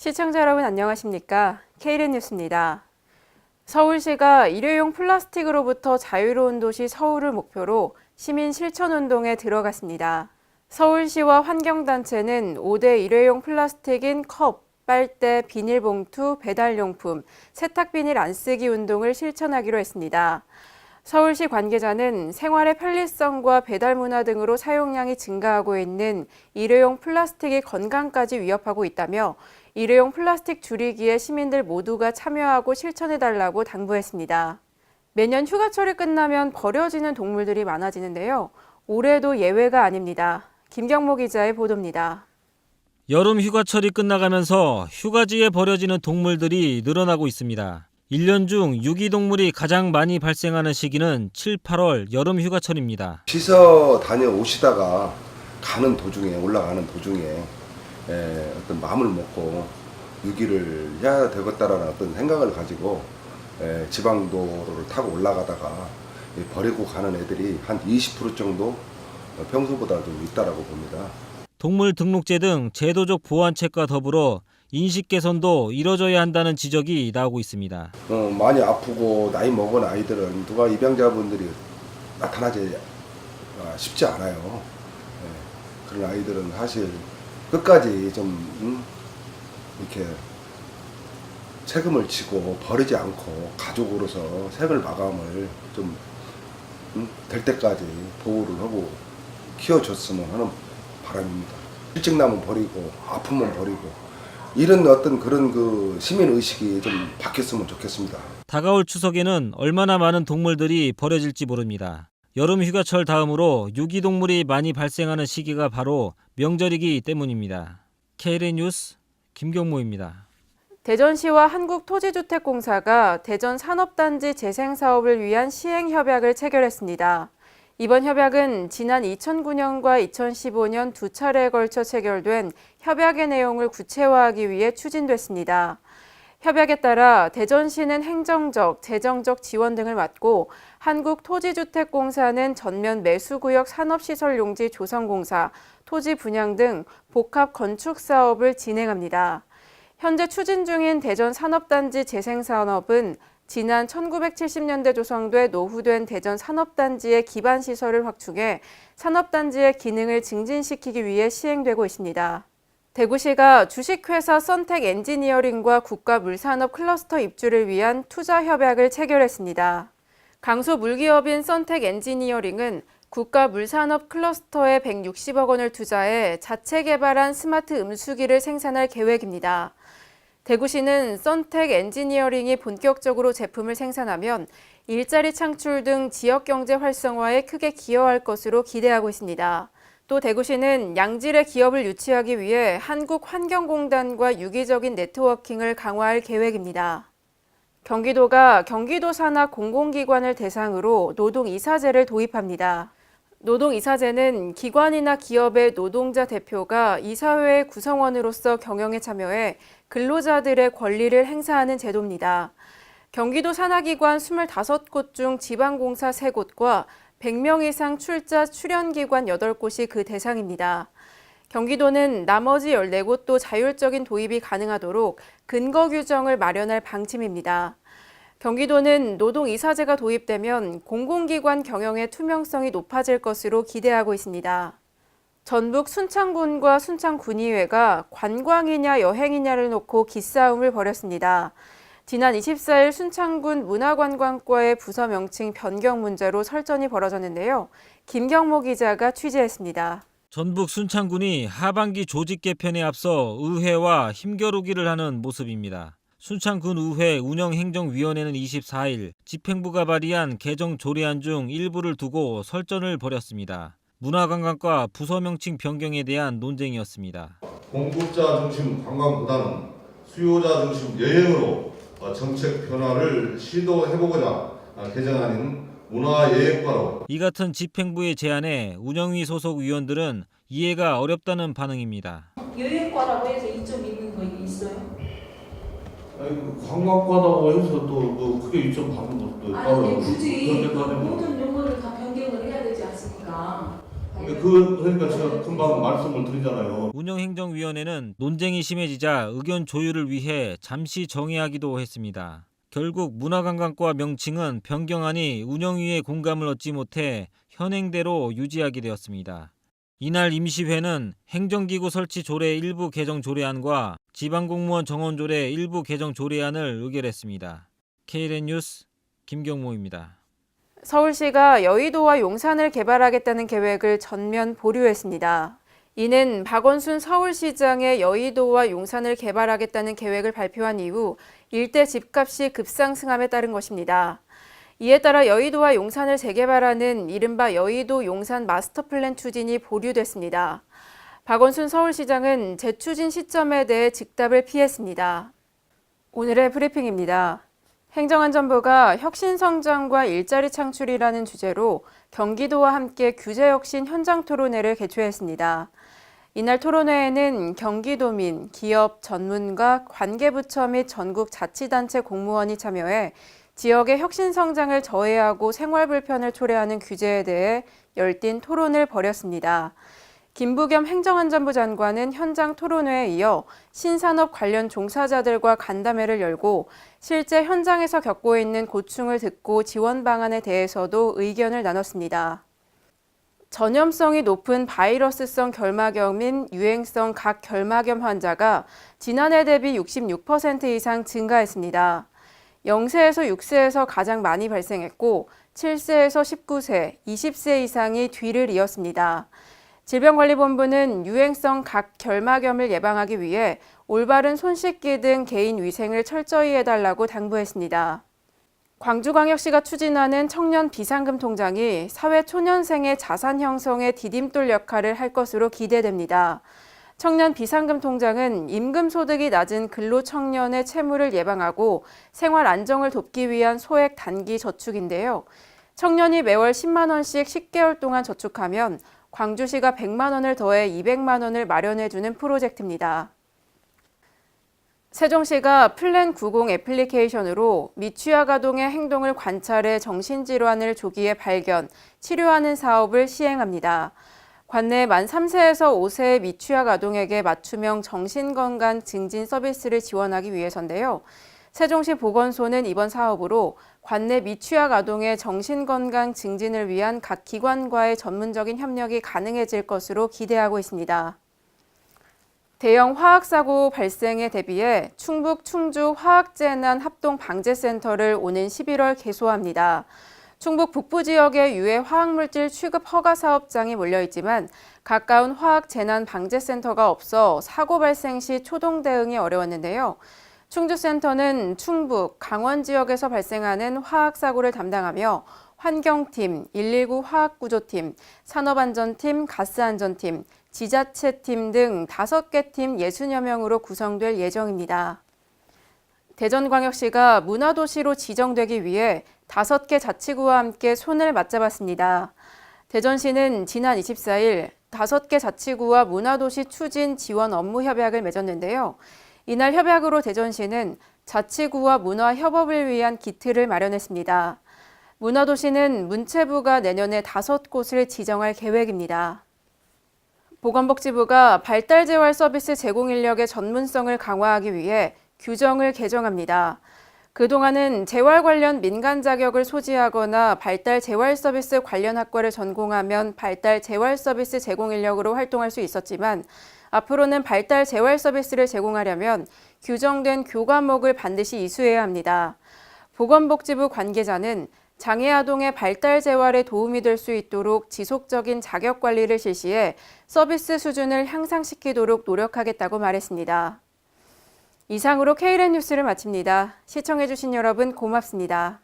시청자 여러분 안녕하십니까? KLN 뉴스입니다. 서울시가 일회용 플라스틱으로부터 자유로운 도시 서울을 목표로 시민 실천운동에 들어갔습니다. 서울시와 환경단체는 5대 일회용 플라스틱인 컵, 빨대, 비닐봉투, 배달용품, 세탁비닐 안 쓰기 운동을 실천하기로 했습니다. 서울시 관계자는 생활의 편리성과 배달 문화 등으로 사용량이 증가하고 있는 일회용 플라스틱이 건강까지 위협하고 있다며 일회용 플라스틱 줄이기에 시민들 모두가 참여하고 실천해달라고 당부했습니다. 매년 휴가철이 끝나면 버려지는 동물들이 많아지는데요. 올해도 예외가 아닙니다. 김경모 기자의 보도입니다. 여름 휴가철이 끝나가면서 휴가지에 버려지는 동물들이 늘어나고 있습니다. 1년 중 유기동물이 가장 많이 발생하는 시기는 7, 8월 여름 휴가철입니다. 쉬서 다녀오시다가 올라가는 도중에 어떤 마음을 먹고 유기를 해야 되겠다라는 어떤 생각을 가지고 지방도로를 타고 올라가다가 버리고 가는 애들이 한 20% 정도 평소보다 좀 있다라고 봅니다. 동물 등록제 등 제도적 보완책과 더불어 인식 개선도 이뤄져야 한다는 지적이 나오고 있습니다. 많이 아프고 나이 먹은 아이들은 누가 입양자분들이 나타나지 쉽지 않아요. 그런 아이들은 사실 끝까지 좀 이렇게 책임을 지고 버리지 않고 가족으로서 생을 마감을 좀 될 때까지 보호를 하고 키워줬으면 하는 바람입니다. 일찍 나면 버리고 아프면 버리고 이런 어떤 그런 그 시민 의식이 좀 바뀌었으면 좋겠습니다. 다가올 추석에는 얼마나 많은 동물들이 버려질지 모릅니다. 여름 휴가철 다음으로 유기동물이 많이 발생하는 시기가 바로 명절이기 때문입니다. KLN 뉴스 김경모입니다. 대전시와 한국토지주택공사가 대전 산업단지 재생사업을 위한 시행협약을 체결했습니다. 이번 협약은 지난 2009년과 2015년 두 차례에 걸쳐 체결된 협약의 내용을 구체화하기 위해 추진됐습니다. 협약에 따라 대전시는 행정적, 재정적 지원 등을 맡고 한국토지주택공사는 전면 매수구역 산업시설용지 조성공사, 토지 분양 등 복합 건축 사업을 진행합니다. 현재 추진 중인 대전 산업단지 재생산업은 지난 1970년대 조성돼 노후된 대전 산업단지의 기반시설을 확충해 산업단지의 기능을 증진시키기 위해 시행되고 있습니다. 대구시가 주식회사 썬텍 엔지니어링과 국가물산업 클러스터 입주를 위한 투자협약을 체결했습니다. 강소물기업인 썬텍 엔지니어링은 국가물산업 클러스터에 160억 원을 투자해 자체 개발한 스마트 음수기를 생산할 계획입니다. 대구시는 썬텍 엔지니어링이 본격적으로 제품을 생산하면 일자리 창출 등 지역경제 활성화에 크게 기여할 것으로 기대하고 있습니다. 또 대구시는 양질의 기업을 유치하기 위해 한국환경공단과 유기적인 네트워킹을 강화할 계획입니다. 경기도가 경기도 산하 공공기관을 대상으로 노동이사제를 도입합니다. 노동이사제는 기관이나 기업의 노동자 대표가 이사회의 구성원으로서 경영에 참여해 근로자들의 권리를 행사하는 제도입니다. 경기도 산하기관 25곳 중 지방공사 3곳과 100명 이상 출연기관 8곳이 그 대상입니다. 경기도는 나머지 14곳도 자율적인 도입이 가능하도록 근거 규정을 마련할 방침입니다. 경기도는 노동이사제가 도입되면 공공기관 경영의 투명성이 높아질 것으로 기대하고 있습니다. 전북 순창군과 순창군의회가 관광이냐 여행이냐를 놓고 기싸움을 벌였습니다. 지난 24일 순창군 문화관광과의 부서 명칭 변경 문제로 설전이 벌어졌는데요. 김경모 기자가 취재했습니다. 전북 순창군이 하반기 조직 개편에 앞서 의회와 힘겨루기를 하는 모습입니다. 순창군의회 운영행정위원회는 24일 집행부가 발의한 개정 조례안 중 일부를 두고 설전을 벌였습니다. 문화관광과 부서 명칭 변경에 대한 논쟁이었습니다. 공급자 중심 관광보다는 수요자 중심 여행으로 정책 변화를 시도해보고자 개정안인 문화여행과로 이 같은 집행부의 제안에 운영위 소속 위원들은 이해가 어렵다는 반응입니다. 여행과라고 해서 이점 있는 거 있어요? 관광과라고 해서 또 크게 이점 받는 것도 아니 근데 굳이 모든 용어를 다 변경을 해야 되지 않습니까? 그러니까 제가 금방 말씀을 드리잖아요. 운영행정위원회는 논쟁이 심해지자 의견 조율을 위해 잠시 정회하기도 했습니다. 결국 문화관광과 명칭은 변경하니 운영위의 공감을 얻지 못해 현행대로 유지하게 되었습니다. 이날 임시회는 행정기구 설치 조례 일부 개정 조례안과 지방공무원 정원 조례 일부 개정 조례안을 의결했습니다. KLN 뉴스 김경모입니다. 서울시가 여의도와 용산을 개발하겠다는 계획을 전면 보류했습니다. 이는 박원순 서울시장의 여의도와 용산을 개발하겠다는 계획을 발표한 이후 일대 집값이 급상승함에 따른 것입니다. 이에 따라 여의도와 용산을 재개발하는 이른바 여의도 용산 마스터플랜 추진이 보류됐습니다. 박원순 서울시장은 재추진 시점에 대해 즉답을 피했습니다. 오늘의 브리핑입니다. 행정안전부가 혁신성장과 일자리 창출이라는 주제로 경기도와 함께 규제혁신 현장토론회를 개최했습니다. 이날 토론회에는 경기도민, 기업, 전문가, 관계부처 및 전국 자치단체 공무원이 참여해 지역의 혁신성장을 저해하고 생활불편을 초래하는 규제에 대해 열띤 토론을 벌였습니다. 김부겸 행정안전부 장관은 현장 토론회에 이어 신산업 관련 종사자들과 간담회를 열고 실제 현장에서 겪고 있는 고충을 듣고 지원 방안에 대해서도 의견을 나눴습니다. 전염성이 높은 바이러스성 결막염인 유행성 각 결막염 환자가 지난해 대비 66% 이상 증가했습니다. 0세에서 6세에서 가장 많이 발생했고 7세에서 19세, 20세 이상이 뒤를 이었습니다. 질병관리본부는 유행성 각 결막염을 예방하기 위해 올바른 손 씻기 등 개인 위생을 철저히 해달라고 당부했습니다. 광주광역시가 추진하는 청년 비상금 통장이 사회 초년생의 자산 형성에 디딤돌 역할을 할 것으로 기대됩니다. 청년 비상금 통장은 임금 소득이 낮은 근로청년의 채무를 예방하고 생활 안정을 돕기 위한 소액 단기 저축인데요. 청년이 매월 10만 원씩 10개월 동안 저축하면 광주시가 100만 원을 더해 200만 원을 마련해주는 프로젝트입니다. 세종시가 플랜 90 애플리케이션으로 미취학 아동의 행동을 관찰해 정신질환을 조기에 발견, 치료하는 사업을 시행합니다. 관내 만 3세에서 5세의 미취학 아동에게 맞춤형 정신건강 증진 서비스를 지원하기 위해서인데요. 세종시 보건소는 이번 사업으로 관내 미취학 아동의 정신건강 증진을 위한 각 기관과의 전문적인 협력이 가능해질 것으로 기대하고 있습니다. 대형 화학사고 발생에 대비해 충북 충주 화학재난 합동방재센터를 오는 11월 개소합니다. 충북 북부 지역의 유해 화학물질 취급 허가 사업장이 몰려있지만 가까운 화학재난방재센터가 없어 사고 발생 시 초동 대응이 어려웠는데요. 충주센터는 충북, 강원 지역에서 발생하는 화학사고를 담당하며 환경팀, 119 화학구조팀, 산업안전팀, 가스안전팀, 지자체팀 등 5개 팀 60여 명으로 구성될 예정입니다. 대전광역시가 문화도시로 지정되기 위해 5개 자치구와 함께 손을 맞잡았습니다. 대전시는 지난 24일 5개 자치구와 문화도시 추진 지원 업무 협약을 맺었는데요. 이날 협약으로 대전시는 자치구와 문화협업을 위한 기틀을 마련했습니다. 문화도시는 문체부가 내년에 5곳을 지정할 계획입니다. 보건복지부가 발달재활 서비스 제공 인력의 전문성을 강화하기 위해 규정을 개정합니다. 그동안은 재활 관련 민간 자격을 소지하거나 발달 재활 서비스 관련 학과를 전공하면 발달 재활 서비스 제공 인력으로 활동할 수 있었지만 앞으로는 발달 재활 서비스를 제공하려면 규정된 교과목을 반드시 이수해야 합니다. 보건복지부 관계자는 장애 아동의 발달 재활에 도움이 될 수 있도록 지속적인 자격 관리를 실시해 서비스 수준을 향상시키도록 노력하겠다고 말했습니다. 이상으로 KLN 뉴스를 마칩니다. 시청해주신 여러분 고맙습니다.